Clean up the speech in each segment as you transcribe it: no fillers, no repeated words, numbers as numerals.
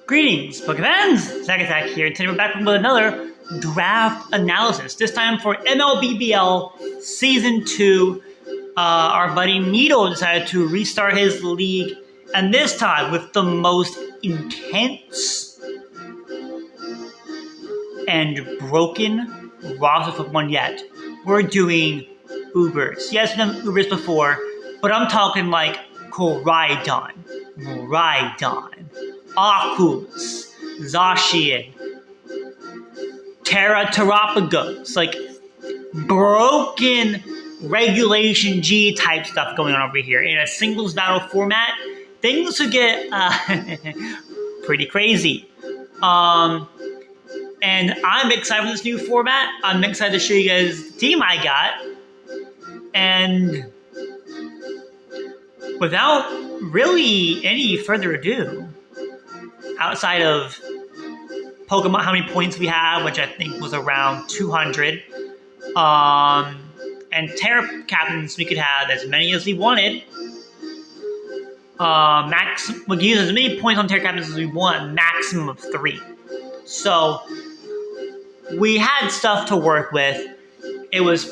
Greetings, Pokemans! Zagatak here, and today we're back with another draft analysis. This time for MLBBL Season 2. Our buddy Needle decided to restart his league, and this time with the most intense and broken roster Pokemon yet. We're doing Ubers. Yes, we've done Ubers before, but I'm talking like Koraidon, Akus, Zacian, Terapagos, like broken Regulation G type stuff going on over here. In a singles battle format, things would get pretty crazy. And I'm excited for this new format. I'm excited to show you guys the team I got. And without really any further ado, outside of Pokemon, how many points we have, which I think was around 200, and Terra Captains, we could have as many as we wanted. We could use as many points on Terra Captains as we want, maximum of 3. So we had stuff to work with. It was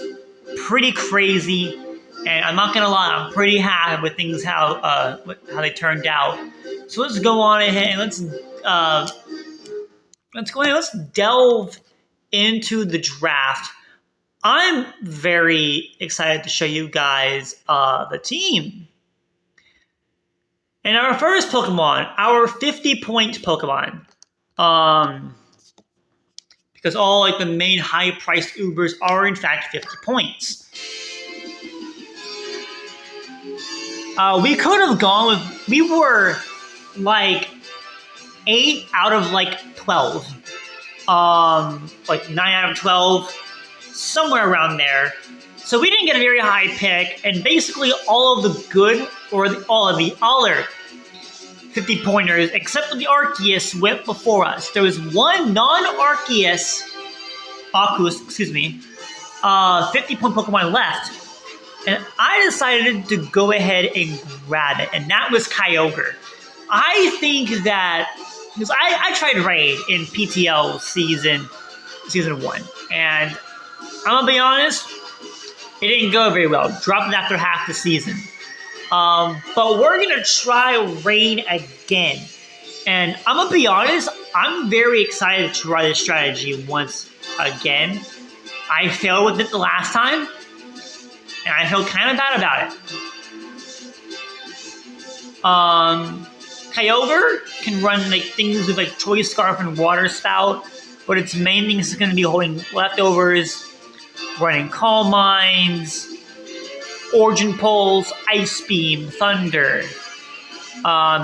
pretty crazy, and I'm not gonna lie, I'm pretty happy with things how they turned out. So let's go on ahead and let's delve into the draft. I'm very excited to show you guys the team. And our first Pokemon, our 50-point Pokemon. Because all like the main high-priced Ubers are in fact 50 points. We could have gone with, we were like 8 out of like 12. Like 9 out of 12, somewhere around there. So we didn't get a very high pick, and basically all of the good, or all of the other 50 pointers, except for the Arceus, went before us. There was one non-Arceus, Akus, 50-point Pokemon left. And I decided to go ahead and grab it, and that was Kyogre. I think that, because I tried Raid in PTL season 1, and I'm gonna be honest, it didn't go very well. Dropped it after half the season. But we're gonna try Raid again, and I'm gonna be honest, I'm very excited to try this strategy once again. I failed with it the last time, and I feel kind of bad about it. Kyogre can run like things with like Choice Scarf and Water Spout, but its main thing is going to be holding leftovers, running Calm Minds, Origin Pulse, Ice Beam, Thunder,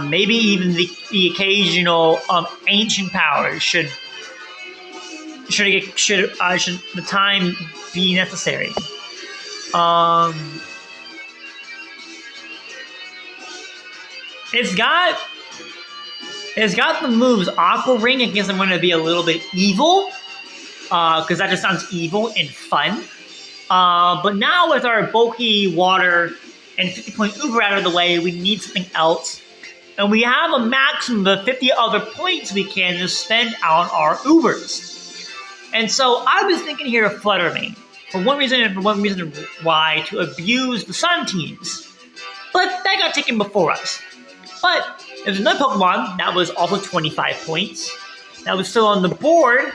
maybe even the occasional Ancient Power should the time be necessary. It's got the moves Aqua Ring. I guess I'm going to be a little bit evil, because that just sounds evil and fun. But now with our bulky water and 50-point Uber out of the way, we need something else. And we have a maximum of 50 other points we can just spend on our Ubers. And so I was thinking here of Fluttermane. For one reason why, to abuse the Sun teams. But that got taken before us. But there's another Pokemon that was also 25 points that was still on the board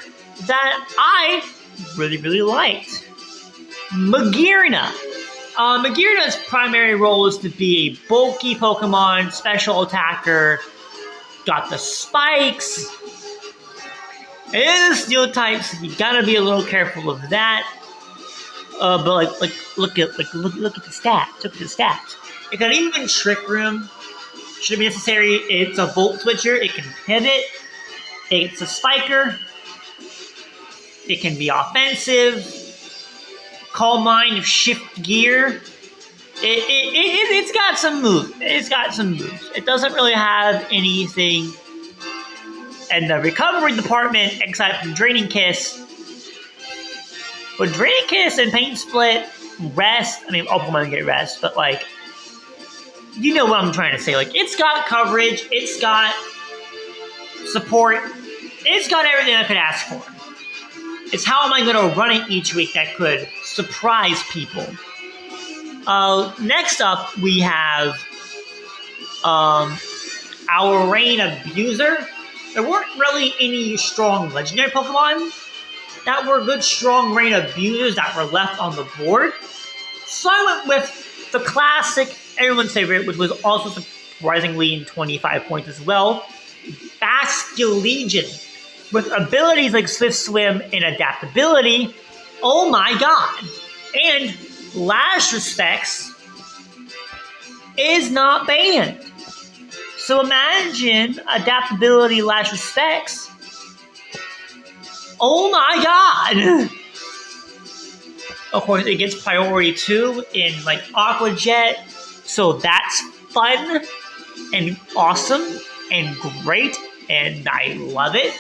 that I really, really liked. Magearna. Magearna's primary role is to be a bulky Pokemon, special attacker, got the spikes. It is steel type, so you gotta be a little careful of that. But look at the stats. Look at the stats. It got even Trick Room. Should be necessary. It's a Volt Switcher. It can pivot. It's a Spiker. It can be offensive. Calm Mind, Shift Gear. It's got some moves. It doesn't really have anything in the recovery department except from Draining Kiss. But Draining Kiss and Paint Split, Rest. I mean, all Pokemon get Rest, but like, you know what I'm trying to say. Like, it's got coverage. It's got support. It's got everything I could ask for. It's how am I going to run it each week that could surprise people. Next up, we have our Rain Abuser. There weren't really any strong legendary Pokemon that were good, strong Rain Abusers that were left on the board. So I went with the classic, everyone's favorite, which was also surprisingly in 25 points as well, Basculegion. With abilities like Swift Swim and Adaptability, oh my god. And Lash Respects is not banned. So imagine Adaptability, Lash Respects. Oh my god! Of course, it gets priority 2 in like Aqua Jet, so that's fun and awesome and great, and I love it.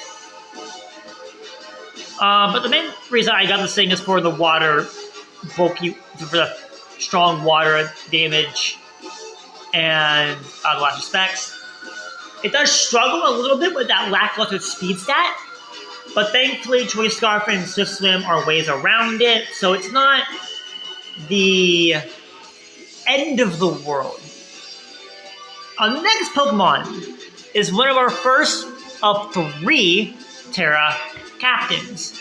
But the main reason I got this thing is for the water bulky, for the strong water damage and the Lash Respects. It does struggle a little bit with that lackluster speed stat, but thankfully Choice Scarf and Swift Swim are ways around it, so it's not the end of the world. Our next Pokemon is one of our first of 3 Terra Captains.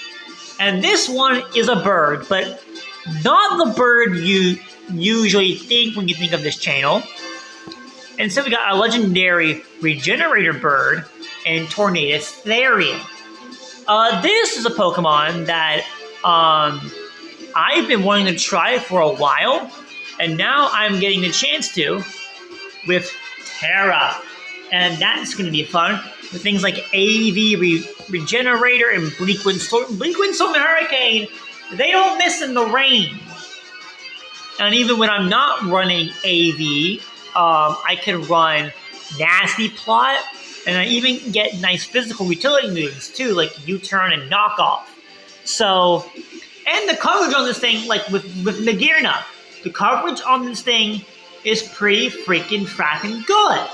And this one is a bird, but not the bird you usually think when you think of this channel. And so we got a legendary Regenerator bird and Tornadus Therian. This is a Pokemon that I've been wanting to try for a while, and now I'm getting the chance to with Terra. And that's going to be fun with things like AV Regenerator and Bleakwind Storm. Bleakwind Storm and Hurricane, they don't miss in the rain. And even when I'm not running AV, I can run Nasty Plot, and I even get nice physical utility moves too, like U-Turn and Knockoff. So, and the coverage on this thing, like with Magearna, the coverage on this thing is pretty freaking good.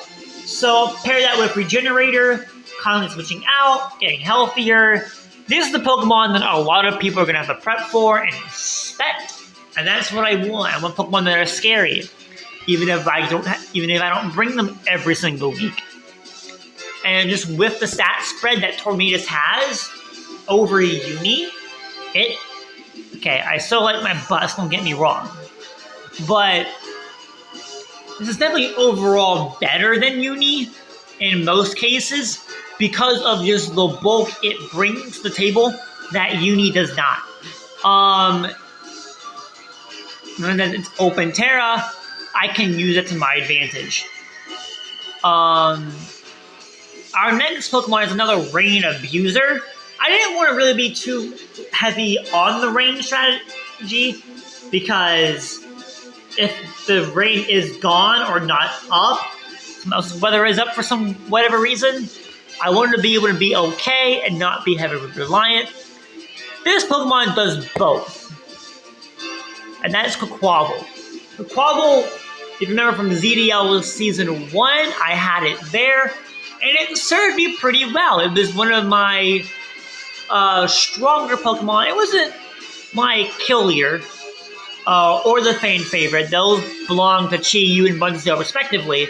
So pair that with Regenerator, constantly switching out, getting healthier. This is the Pokemon that a lot of people are going to have to prep for and expect, and that's what I want. I want Pokemon that are scary, even if I don't bring them every single week. And just with the stat spread that Tornadus has over Eunie, I still like my bust, don't get me wrong, but this is definitely overall better than Eunie in most cases because of just the bulk it brings to the table that Eunie does not. And then it's Open Terra, I can use it to my advantage. Our next Pokemon is another Rain Abuser. I didn't want to really be too heavy on the rain strategy because if the rain is gone or not up, weather is up for some whatever reason, I wanted to be able to be okay and not be heavily reliant. This Pokemon does both, and that is Quaquaval. Quaquaval, if you remember from ZDL Season 1, I had it there, and it served me pretty well. It was one of my stronger Pokemon. It wasn't my Killier or the fan favorite. Those belong to Chi-Yu and Munsdale respectively.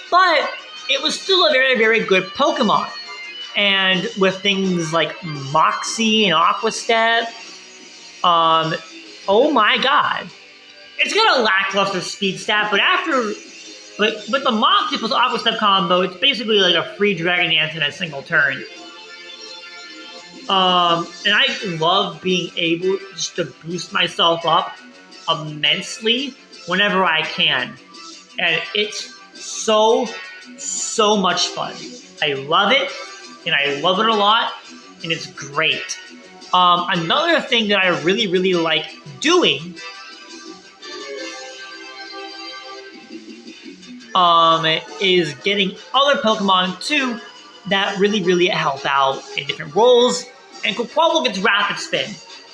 But it was still a very, very good Pokemon. And with things like Moxie and Aqua Step, oh my god. It's got a lackluster speed stat, but with the Moxie plus Aqua Step combo, it's basically like a free Dragon Dance in a single turn. And I love being able just to boost myself up immensely whenever I can. And it's so much fun. I love it, and I love it a lot, and it's great. Another thing that I really, really like doing is getting other Pokemon too that really, really help out in different roles. And Quaquaval gets Rapid Spin.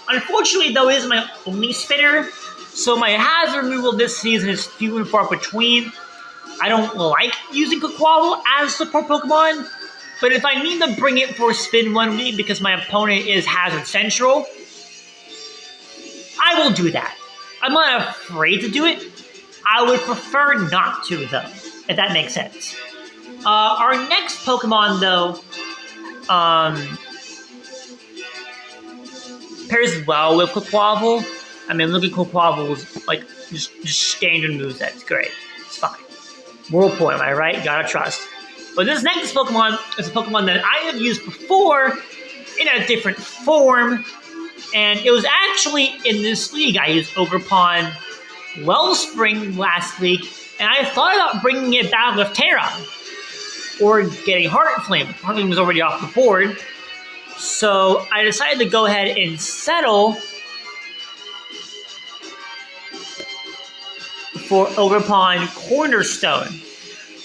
Unfortunately, though, it is my only spinner, so my hazard removal this season is few and far between. I don't like using Quaquaval as support Pokemon, But if I need to bring it for a spin one week because my opponent is Hazard Central, I will do that. I'm not afraid to do it. I would prefer not to, though, if that makes sense. Our next Pokemon, though, pairs well with Quaquaval. I mean, look at Quaquaval's, like, just standard moveset. It's great. It's fine. Whirlpool, am I right? Gotta trust. But this next Pokemon is a Pokemon that I have used before in a different form. And it was actually in this league. I used Ogerpon Wellspring last week. And I thought about bringing it back with Terra. Or getting Heart Flame. Heart Flame was already off the board. So I decided to go ahead and settle for Ogerpon Cornerstone,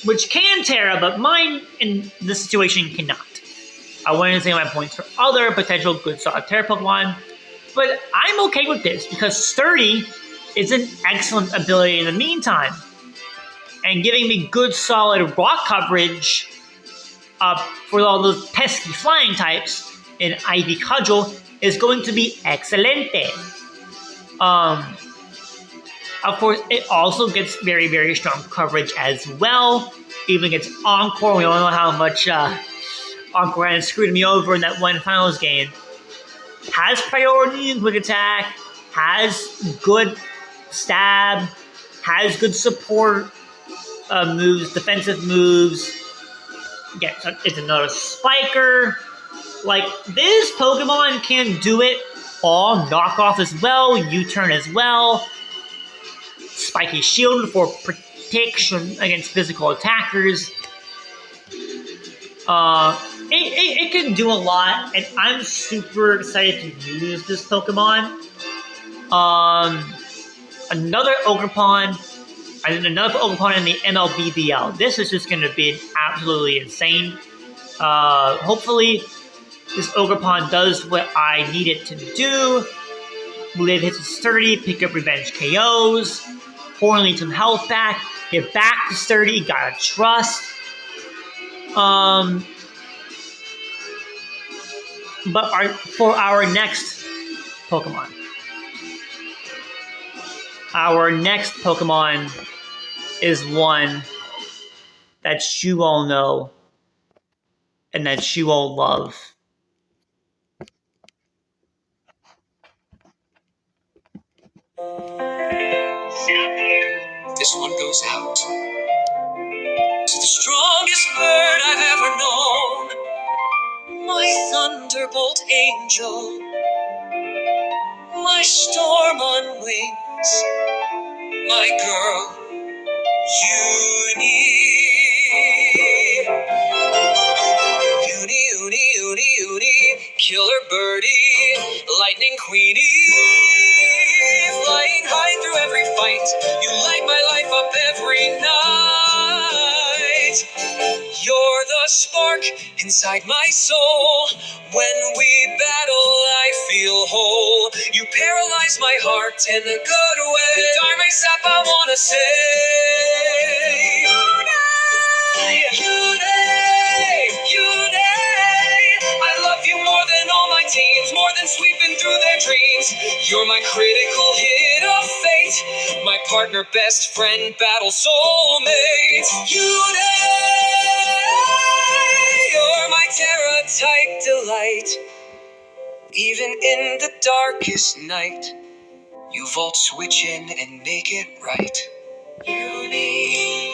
which can Terra, but mine in this situation cannot. I wanted to save my points for other potential good solid Terra Pokemon, but I'm okay with this because Sturdy is an excellent ability in the meantime, and giving me good solid rock coverage for all those pesky flying types in Ivy Cudgel is going to be excelente. Of course, it also gets very, very strong coverage as well. Even against Encore, we all know how much Encore has screwed me over in that one finals game. Has priority in quick attack, has good stab, has good support moves, defensive moves. Again, it's another spiker. Like, this Pokemon can do it all. Knockoff as well, U-turn as well. Spiky Shield for protection against physical attackers. It can do a lot, and I'm super excited to use this Pokemon. Another Ogerpon in the MLBBL. This is just going to be absolutely insane. Hopefully, this Ogerpon does what I need it to do. Live hits with Sturdy, pick up revenge KOs, pour need some health back, get back to Sturdy, gotta trust. But for our next Pokemon. Our next Pokemon is one that you all know and that you all love. This one goes out to the strongest bird I've ever known, my thunderbolt angel, my storm on wings, my girl, Eunie. Eunie, killer birdie, lightning queenie, flying high through every fight. You light my life up every night. You're the spark inside my soul. When we battle, I feel whole. You paralyze my heart in a good way. The Dharma sap, I wanna say, Eunie. I love you more than all my teams, more than sweeping through their dreams. You're my critical hit of fate, my partner, best friend, battle soulmate. Eunie, you're my Terra-type delight. Even in the darkest night, you volt switch in and make it right. Eunie,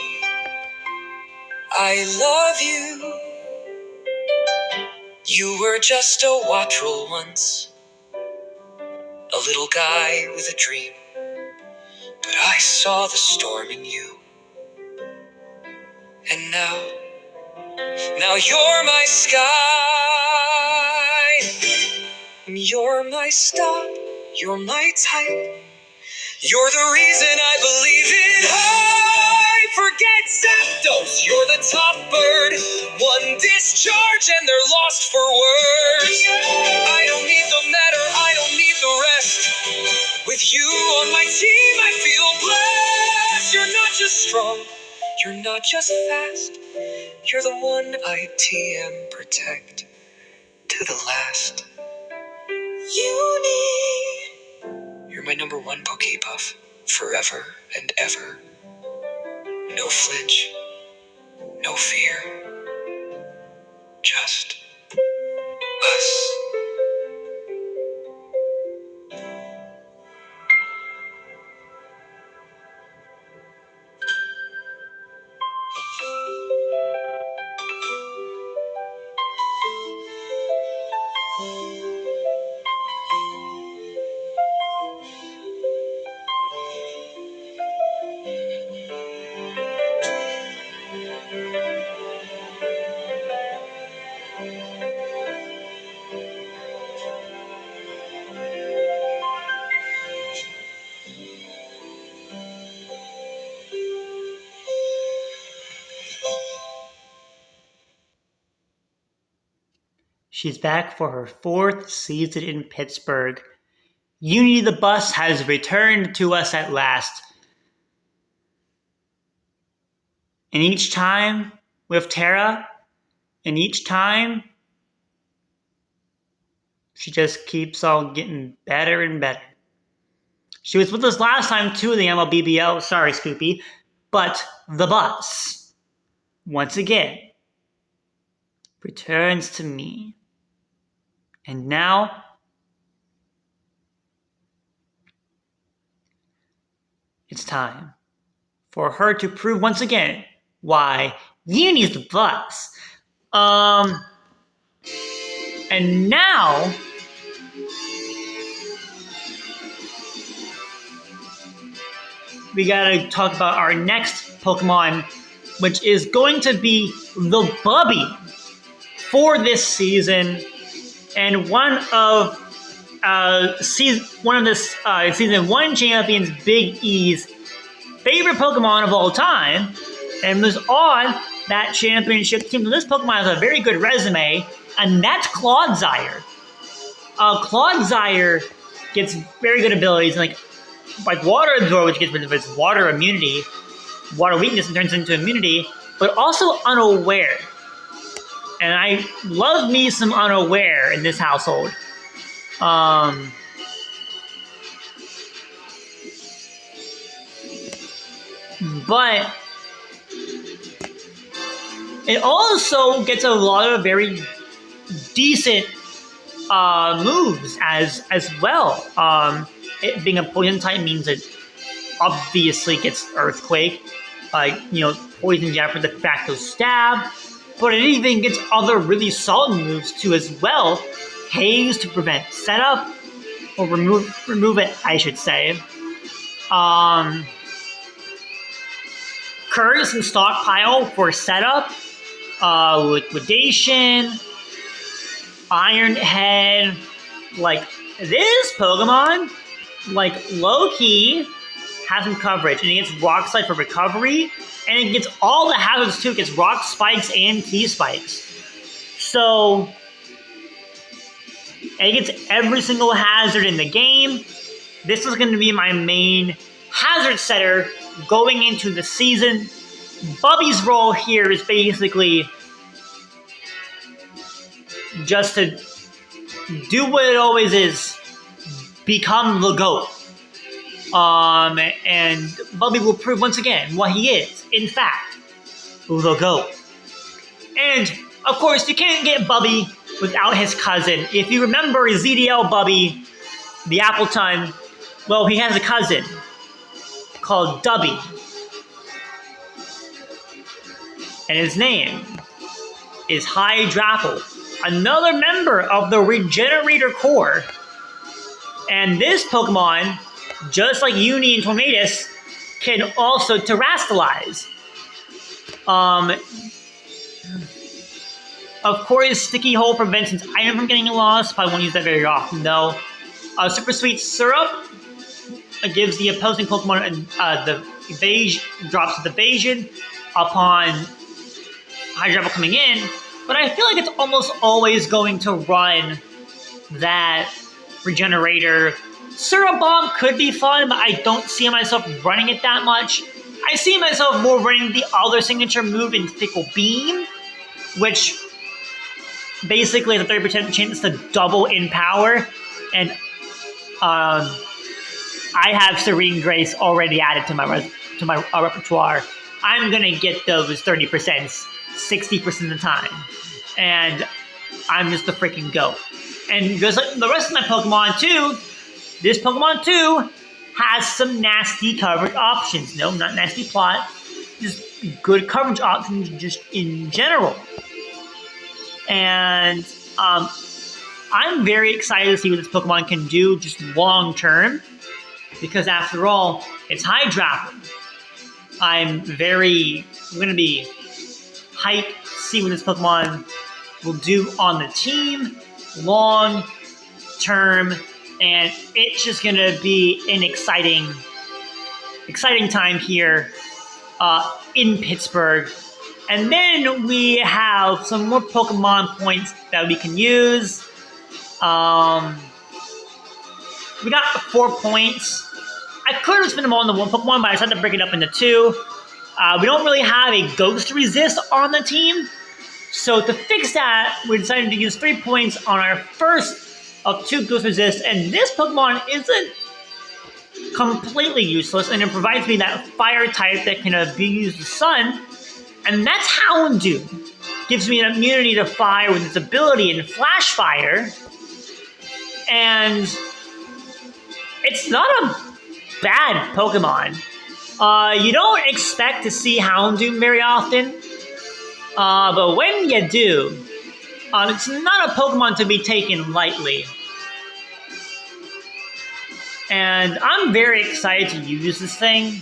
I love you. You were just a Wattrel once, a little guy with a dream. But I saw the storm in you. And now you're my sky. You're my stop. You're my type. You're the reason I believe in hype. Forget Zapdos, you're the top bird. One discharge and they're lost for words. I don't need the matter, I don't need the rest. With you on my team, I feel blessed. You're not just strong, You're not just fast, you're the one I TM protect to the last. Eunie! You're my number one Pokepuff, forever and ever. No flinch, no fear, just us. She's back for her 4th season in Pittsburgh. Eunie the bus has returned to us at last. And each time with Tara, and each time she just keeps on getting better and better. She was with us last time too in the MLBBL, sorry Scoopy, but the bus, once again, returns to me. And now, it's time for her to prove once again why Eunie's the bus. And now, we gotta talk about our next Pokemon, which is going to be the Bubby for this season, and one of season 1 champions Big E's favorite Pokemon of all time, and was on that championship team. This Pokemon has a very good resume, and that's Clodsire. Clodsire gets very good abilities, like Water Absorb, which gets rid of its water immunity, water weakness, and turns into immunity, but also Unaware. And I love me some Unaware in this household. But it also gets a lot of very decent moves as well. It being a poison type means it obviously gets Earthquake, Poison Jab for the Facto Stab, but it even gets other really solid moves too as well. Haze to prevent setup, or remove it, I should say. Curse and Stockpile for setup. Liquidation. Iron Head. Like, this Pokemon, low-key, has some coverage. And it gets Rock Slide for recovery. And it gets all the hazards, too. It gets Rock Spikes and T-Spikes. So, it gets every single hazard in the game. This is going to be my main hazard setter going into the season. Bubby's role here is basically just to do what it always is, become the GOAT. And Bubby will prove once again what he is, in fact, the GOAT. And, of course, you can't get Bubby without his cousin. If you remember ZDL Bubby, the Appleton, well, he has a cousin called Dubby. And his name is Hydrapple, another member of the Regenerator Corps. And this Pokemon, just like Eunie and Tornadus, can also terrestrialize. Of course, Sticky Hole prevents its item from getting lost, but I won't use that very often, though. Super Sweet Syrup gives the opposing Pokemon the evasion, drops its evasion upon Hydrapple coming in, but I feel like it's almost always going to run that Regenerator. Syrup Bomb could be fun, but I don't see myself running it that much. I see myself more running the other signature move in Fickle Beam, which basically has a 30% chance to double in power, and I have Serene Grace already added to my repertoire. I'm gonna get those 30%, 60% of the time, and I'm just the freaking GOAT. And just like the rest of my Pokemon too, this Pokemon too has some nasty coverage options. No, not nasty plot, just good coverage options just in general. And I'm very excited to see what this Pokemon can do just long term, because after all, it's Hydra. I'm going to be hyped to see what this Pokemon will do on the team long term, and it's just going to be an exciting time here in Pittsburgh. And then we have some more Pokemon points that we can use. We got 4 points. I could have spent them all on the one Pokemon, but I decided to break it up into 2. We don't really have a Ghost Resist on the team. So to fix that, we decided to use 3 points on our first of 2 Ghost Resist. And this Pokemon isn't completely useless, and it provides me that fire type that can be used with Sun. And that's Houndoom. Gives me an immunity to fire with its ability in Flash Fire. And it's not a bad Pokemon. You don't expect to see Houndoom very often. But when you do, it's not a Pokemon to be taken lightly. And I'm very excited to use this thing.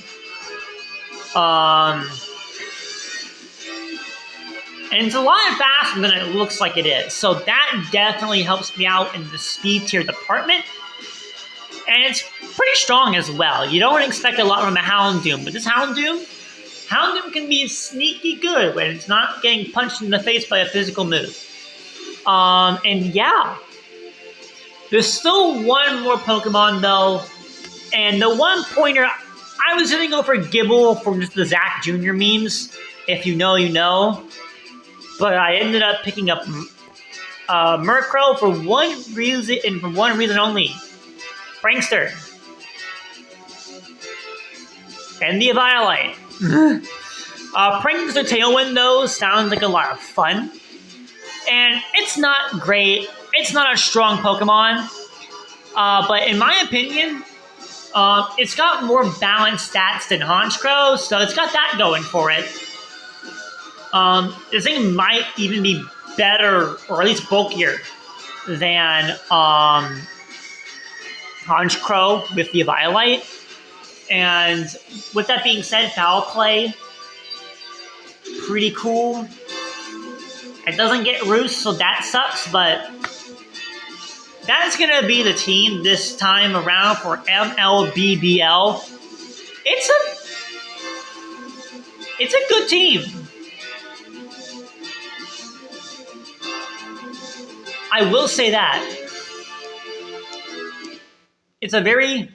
And it's a lot faster than it looks like it is. So that definitely helps me out in the speed tier department. And it's pretty strong as well. You don't expect a lot from a Houndoom, but this Houndoom can be sneaky good when it's not getting punched in the face by a physical move. And yeah. There's still one more Pokemon though. And the one pointer, I was gonna go for Gibble for just the Zach Jr. memes. If you know, you know. But I ended up picking up Murkrow for one reason and for one reason only. Prankster. And the Eviolite. Prankster Tailwind, though, sounds like a lot of fun. And it's not great. It's not a strong Pokemon. But in my opinion, it's got more balanced stats than Honchkrow, so it's got that going for it. This thing might even be better, or at least bulkier, than Honchkrow with the Eviolite. And with that being said, Foul Play, pretty cool. It doesn't get Roost, so that sucks, but that's going to be the team this time around for MLBBL. It's a good team. I will say that. It's a very,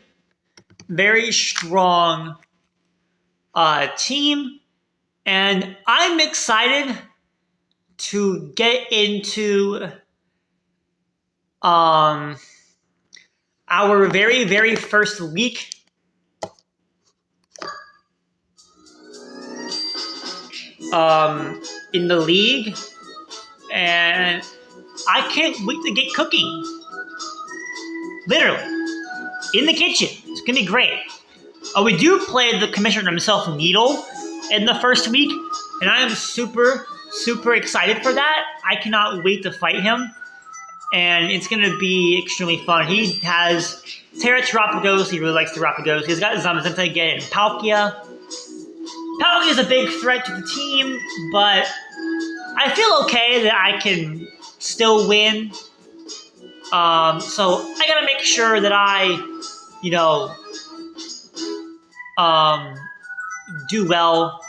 very strong team, and I'm excited to get into our very, very first week in the league, and I can't wait to get cooking. Literally. In the kitchen. It's going to be great. We do play the commissioner himself, Needle, in the first week, and I am super, super excited for that. I cannot wait to fight him, and it's going to be extremely fun. He has Terapagos. He really likes Terapagos. He's got Zamazenta again and Palkia. Palkia is a big threat to the team, but I feel okay that I can still win. So I gotta make sure that I, do well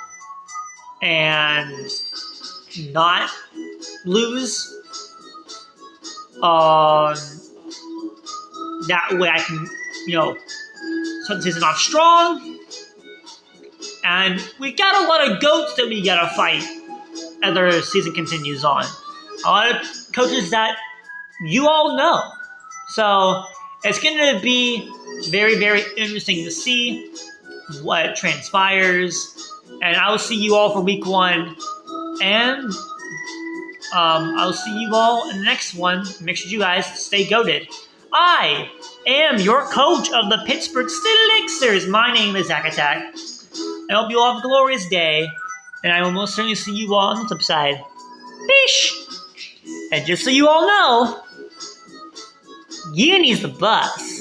and not lose. That way I can, start the season off strong. And we got a lot of goats that we gotta fight as our season continues on. A lot of coaches that you all know. So it's gonna be very, very interesting to see what transpires. And I will see you all for week 1. And I'll see you all in the next one. Make sure you guys stay goated. I am your coach of the Pittsburgh Sixers. My name is Zach Attack. I hope you all have a glorious day, and I will most certainly see you all on the flip side. Peace! And just so you all know, Eunie's the boss.